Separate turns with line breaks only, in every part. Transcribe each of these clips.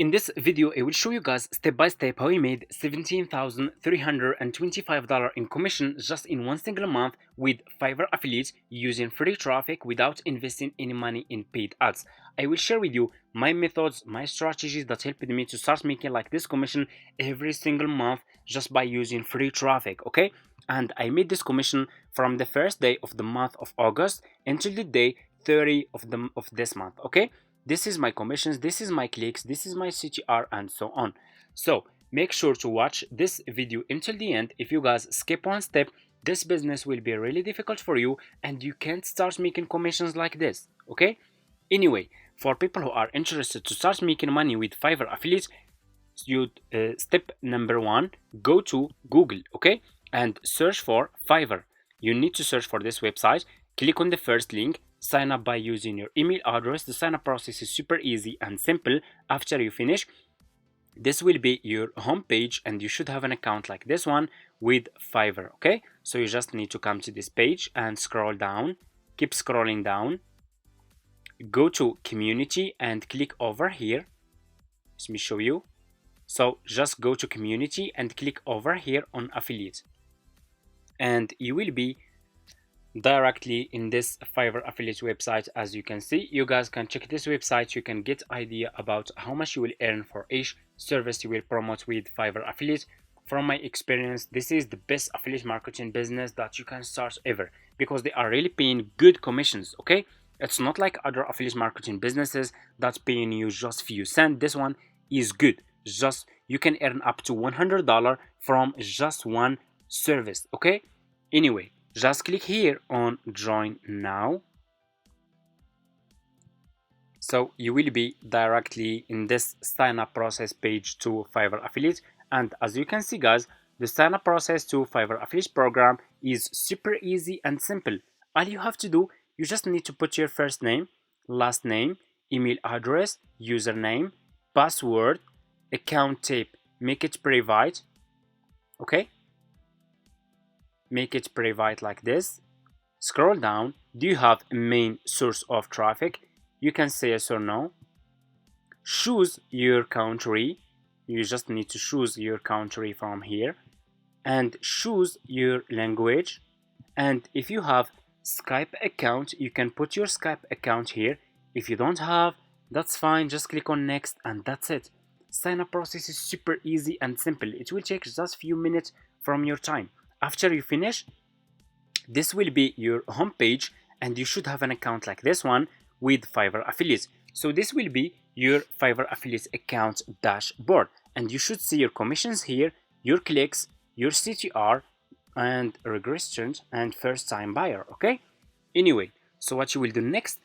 In this video, I will show you guys step by step how I made $17,325 in commission just in one single month with Fiverr affiliates using free traffic without investing any money in paid ads. I will share with you my methods, my strategies that helped me to start making like this commission every single month just by using free traffic, okay? And I made this commission from the first day of the month of August until the day 30 of this month, okay? This is my commissions, this is my clicks, this is my CTR, and so on. So make sure to watch this video until the end. If you guys skip one step, this business will be really difficult for you and you can't start making commissions like this, okay? Anyway, for people who are interested to start making money with Fiverr affiliates, step number one, go to Google, okay, and search for Fiverr. You need to search for this website. Click on the first link, sign up by using your email address. The sign up process is super easy and simple. After you finish, this will be your home page and you should have an account like this one with Fiverr, okay? So you just need to come to this page and scroll down, keep scrolling down, go to community and click over here. Let me show you. So just go to community and click over here on affiliate and you will be directly in this Fiverr affiliate website. As you can see, you guys can check this website. You can get idea about how much you will earn for each service you will promote with Fiverr affiliate. From my experience, this is the best affiliate marketing business that you can start ever because they are really paying good commissions, okay? It's not like other affiliate marketing businesses that's paying you just few cents. This one is good. Just you can earn up to $100 from just one service, okay? Anyway, just click here on join now. So you will be directly in this sign up process page to Fiverr affiliate. And as you can see guys, the sign up process to Fiverr affiliate program is super easy and simple. All you have to do, you just need to put your first name, last name, email address, username, password, account type, make it private, okay? Make it private like this. Scroll down. Do you have a main source of traffic? You can say yes or no. Choose your country. You just need to choose your country from here and choose your language. And if you have Skype account, you can put your Skype account here. If you don't have, that's fine. Just click on next and that's it. Sign up process is super easy and simple. It will take just few minutes from your time. After you finish, this will be your home page and you should have an account like this one with Fiverr affiliates. So this will be your Fiverr affiliates account dashboard and you should see your commissions here, your clicks, your CTR and registration and first time buyer, okay? Anyway, so what you will do next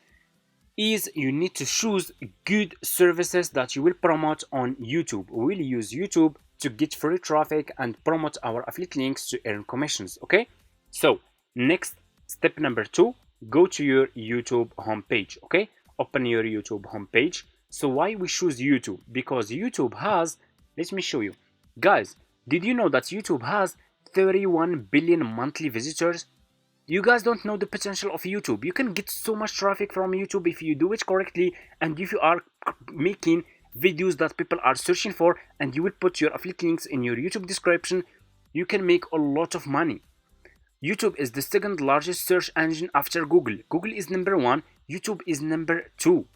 is you need to choose good services that you will promote on YouTube. We will use YouTube to get free traffic and promote our affiliate links to earn commissions, okay? So next, step number two, go to your YouTube homepage, okay? Open your YouTube homepage. So why we choose YouTube? Because YouTube has, let me show you. Guys, did you know that YouTube has 31 billion monthly visitors? You guys don't know the potential of YouTube. You can get so much traffic from YouTube if you do it correctly and if you are making videos that people are searching for and you will put your affiliate links in your YouTube description, you can make a lot of money. YouTube is the second largest search engine after Google. Google is number one, YouTube is number two.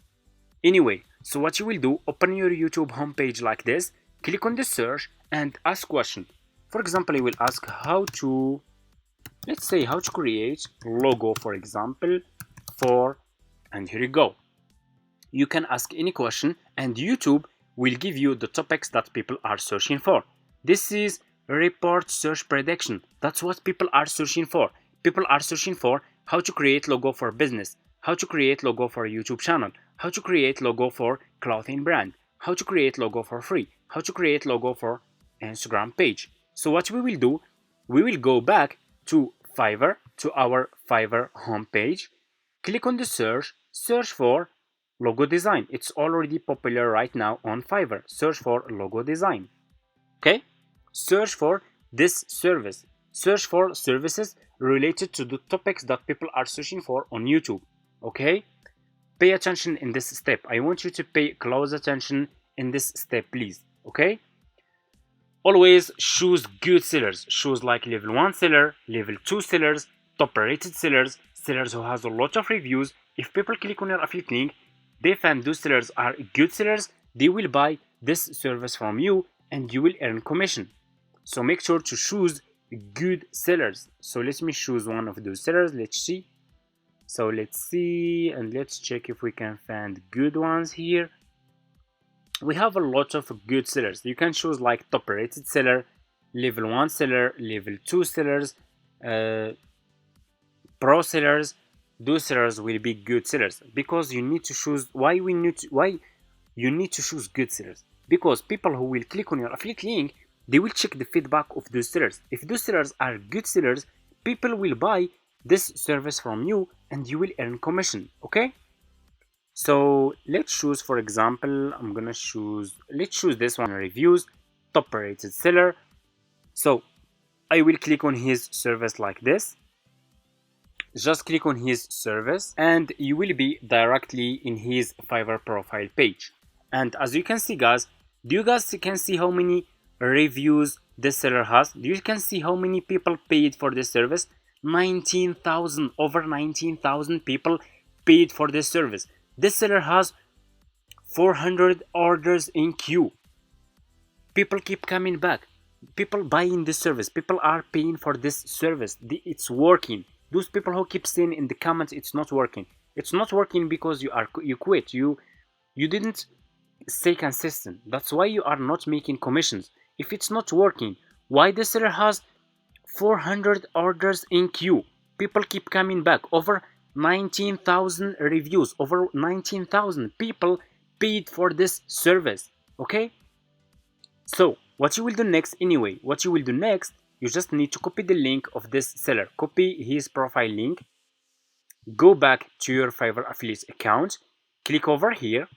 Anyway, so what you will do, open your YouTube homepage like this, click on the search and ask question. For example, I will ask let's say how to create logo, for example, and here you go. You can ask any question and YouTube will give you the topics that people are searching for. This is report search prediction. That's what people are searching for. People are searching for how to create logo for business, how to create logo for YouTube channel, how to create logo for clothing brand, how to create logo for free, how to create logo for Instagram page. So what we will do, we will go back to Fiverr, to our Fiverr homepage, click on the search for logo design. It's already popular right now on Fiverr. Search for logo design. Okay? Search for this service. Search for services related to the topics that people are searching for on YouTube. Okay? Pay attention in this step. I want you to pay close attention in this step, please. Okay, always choose good sellers. Choose like level 1 seller, level 2 sellers, top rated sellers, sellers who has a lot of reviews. If people click on your affiliate link, they find those sellers are good sellers, they will buy this service from you and you will earn commission. So make sure to choose good sellers. So let me choose one of those sellers. Let's see. So let's see and let's check if we can find good ones here. We have a lot of good sellers. You can choose like top rated seller, level 1 seller, level 2 sellers, pro sellers. Those sellers will be good sellers because you need to choose. Why you need to choose good sellers? Because people who will click on your affiliate link, they will check the feedback of those sellers. If those sellers are good sellers, people will buy this service from you and you will earn commission. Okay, so let's choose, for example, let's choose this one, reviews, top rated seller. So I will click on his service like this. Just click on his service and you will be directly in his Fiverr profile page. And as you can see, guys, do you guys can see how many reviews this seller has? Do you can see how many people paid for this service? 19,000, over 19,000 people paid for this service. This seller has 400 orders in queue. People keep coming back. People buying this service. People are paying for this service. It's working. Those people who keep saying in the comments it's not working. It's not working because you quit. You didn't stay consistent. That's why you are not making commissions. If it's not working, why the seller has 400 orders in queue? People keep coming back. Over 19,000 reviews. Over 19,000 people paid for this service. Okay? So what you will do next anyway, you just need to copy the link of this seller. Copy his profile link. Go back to your Fiverr affiliate account. Click over here.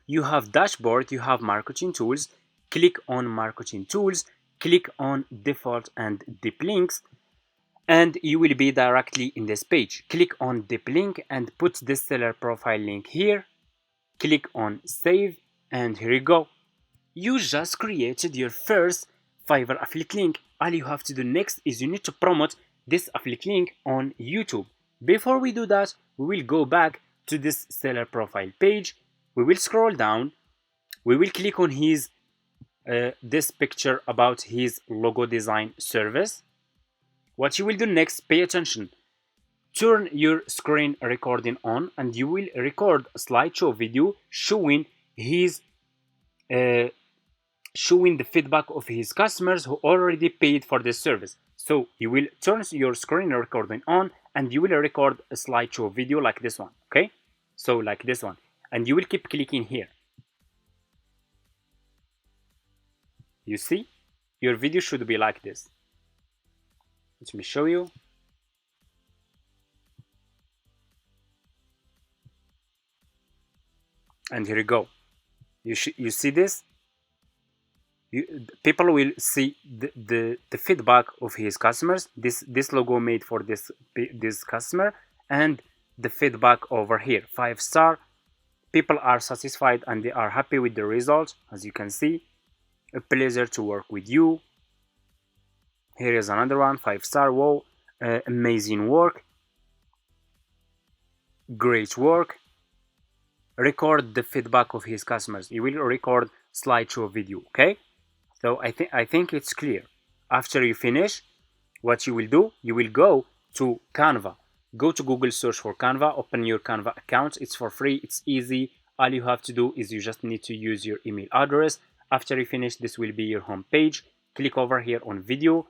You have dashboard, you have marketing tools. Click on marketing tools. Click on default and deep links. And you will be directly in this page. Click on deep link and put this seller profile link here. Click on save and here you go. You just created your first Fiverr affiliate link. All you have to do next is you need to promote this affiliate link on YouTube. Before we do that, we will go back to this seller profile page. We will scroll down. We will click on his this picture about his logo design service. What you will do next, pay attention. Turn your screen recording on and you will record a slideshow video showing his showing the feedback of his customers who already paid for this service. So you will turn your screen recording on and you will record a slideshow video like this one. Okay, so like this one, and you will keep clicking here. You see, your video should be like this. Let me show you. And here you go. You see this? People will see the feedback of his customers. This logo made for this customer, and the feedback over here. 5-star. People are satisfied and they are happy with the results. As you can see, a pleasure to work with you. Here is another one, 5-star. Wow, amazing work, great work. Record the feedback of his customers. You will record slideshow video. Okay, so I think it's clear. After you finish, what you will do, you will go to Canva. Go to Google, search for Canva, open your Canva account. It's for free, it's easy. All you have to do is you just need to use your email address. After you finish, this will be your home page. Click over here on video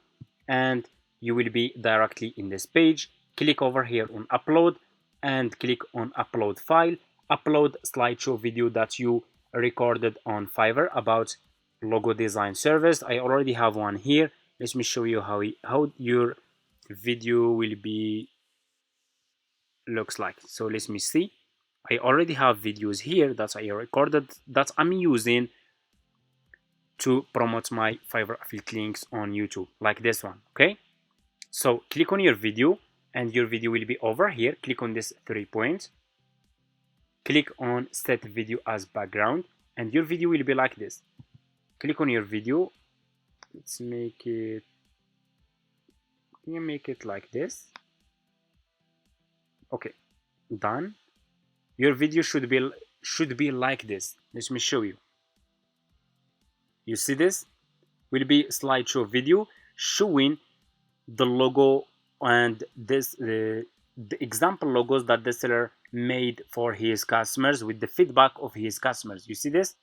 and you will be directly in this page. Click over here on upload and click on upload file. Upload slideshow video that you recorded on Fiverr about logo design service. I already have one here. Let me show you how your video will be looks like. So let me see. I already have videos here that I recorded that I'm using to promote my Fiverr affiliate links on YouTube, like this one. Okay, so click on your video and your video will be over here. Click on this 3 points. Click on set video as background and your video will be like this. Click on your video. Let's make it, you make it like this. Okay, done. Your video should be like this. Let me show you. You see this? Will be slideshow video showing the logo and this the example logos that the seller made for his customers with the feedback of his customers. You see this?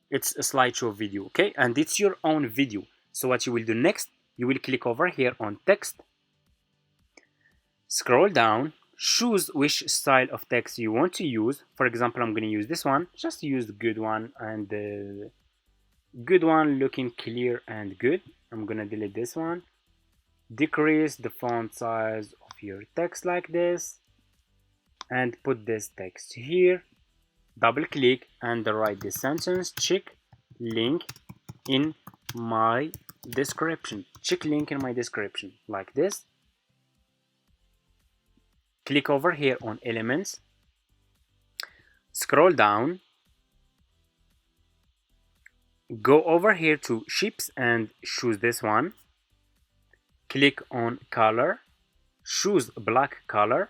It's a slideshow video, okay? And it's your own video. So what you will do next, you will click over here on text, scroll down, choose which style of text you want to use. For example, I'm going to use this one. Just use the good one, and the good one looking clear and good. I'm going to delete this one. Decrease the font size of your text like this, and put this text here. Double click and write this sentence: check link in my description. Check link in my description like this. Click over here on elements, scroll down, go over here to shapes and choose this one. Click on color, choose black color,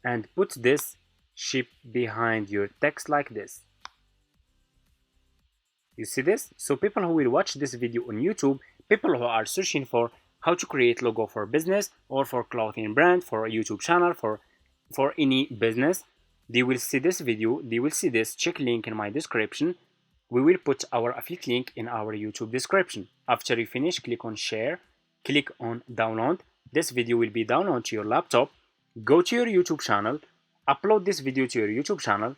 and put this shape behind your text like this. You see this? So people who will watch this video on YouTube, people who are searching for how to create logo for business or for clothing brand, for a YouTube channel, for any business, they will see this video, they will see this, check link in my description. We will put our affiliate link in our YouTube description. After you finish, click on share, click on download. This video will be downloaded to your laptop. Go to your YouTube channel, upload this video to your YouTube channel,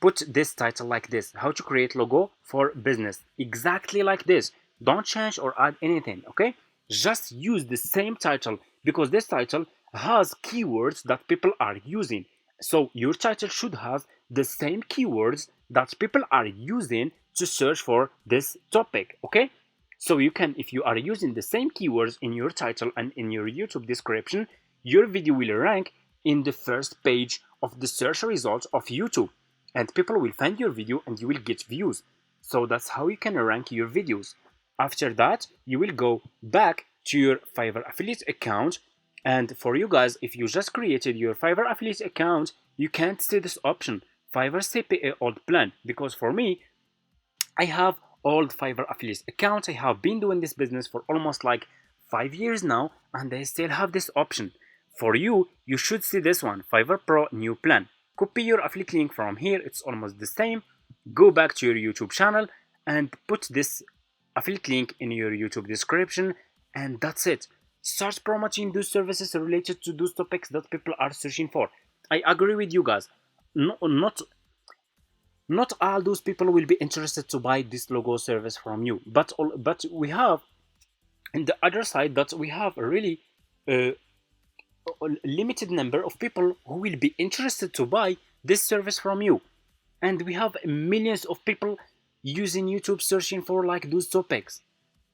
put this title like this: how to create logo for business, exactly like this. Don't change or add anything, okay? Just use the same title, because this title has keywords that people are using. So your title should have the same keywords that people are using to search for this topic, okay? So you can, if you are using the same keywords in your title and in your YouTube description, your video will rank in the first page of the search results of YouTube, and people will find your video and you will get views. So that's how you can rank your videos. After that, you will go back to your Fiverr affiliate account. And for you guys, if you just created your Fiverr affiliate account, you can't see this option, Fiverr CPA old plan, because for me, I have old Fiverr affiliate account. I have been doing this business for almost like 5 years now, and I still have this option. For you, you should see this one, Fiverr Pro new plan. Copy your affiliate link from here, it's almost the same. Go back to your YouTube channel and put this affiliate link in your YouTube description, and that's it. Start promoting those services related to those topics that people are searching for. I agree with you guys. Not all those people will be interested to buy this logo service from you, but we have on the other side that we have a really limited number of people who will be interested to buy this service from you, and we have millions of people using YouTube searching for like those topics.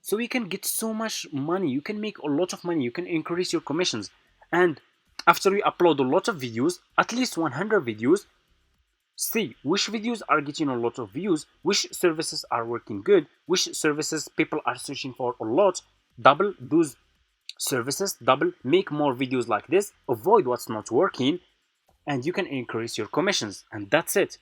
So you can get so much money, you can make a lot of money, you can increase your commissions. And after you upload a lot of videos, at least 100 videos, see which videos are getting a lot of views, which services are working good, which services people are searching for a lot. Double those services, make more videos like this, avoid what's not working, and you can increase your commissions. And that's it.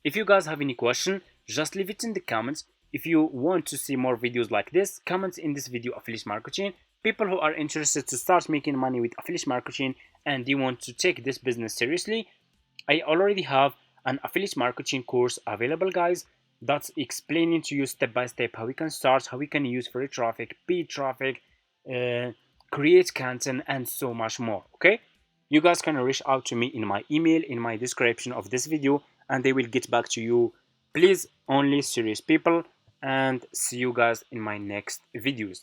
If you guys have any question, just leave it in the comments. If you want to see more videos like this, comment in this video affiliate marketing. People who are interested to start making money with affiliate marketing and you want to take this business seriously, I already have an affiliate marketing course available, guys, that's explaining to you step by step how we can start, how we can use free traffic, paid traffic, create content, and so much more. Okay, you guys can reach out to me in my email in my description of this video, and they will get back to you. Please, only serious people, and see you guys in my next videos.